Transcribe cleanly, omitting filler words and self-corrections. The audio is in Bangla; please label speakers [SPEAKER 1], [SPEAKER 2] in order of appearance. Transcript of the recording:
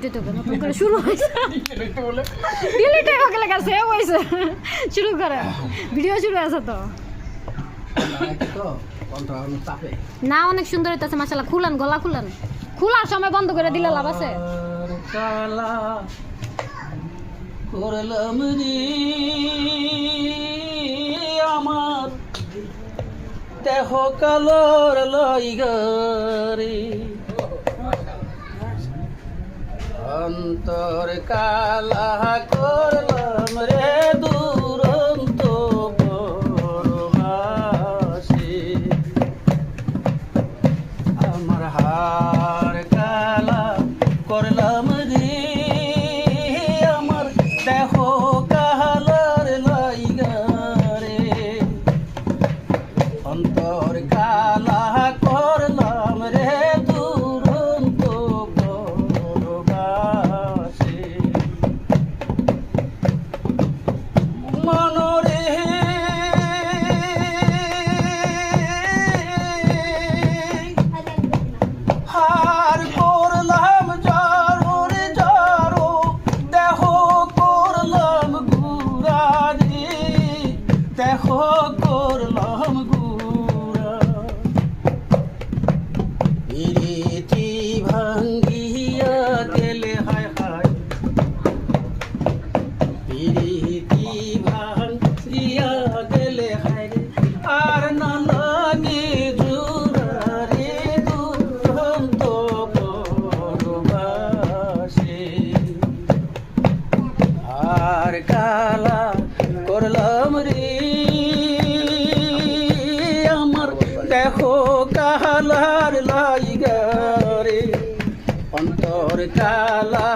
[SPEAKER 1] হইতে হবে নতুন করে শুরু হয়েছে ডিলিট হয়ে গেলে গেছে হয়েছে শুরু করে ভিডিও শুরু আছে তো না অনেক সুন্দর হইতেছে মাশাআল্লাহ খুলান গলা খুলান খোলার সময় বন্ধ করে দিলে লাভ আছে
[SPEAKER 2] করলাম রে আমার দেহ কালোর লইগারে অন্তর কালা করলাম রে দুরন্ত পরবাসী আমার হার কালা করলাম রে আমার দেহ কালার লাইগারে অন্তর কালা করলাম রে দুরন্ত পরবাসী মনরে হার করলাম জারো রে জারো দেহ করলাম গুরারি দেহ করলাম গুরা ইরিতি ভাঙ্গিয়া গেলে হায় হায় ইরিতি ভাঙ্গিয়া গেলে হায় রে আর না লাগে জুরারে দুরন্ত পরবাসী আর কালা করলাম রে আমার দেহ কালার লাইগারে অন্তর কালা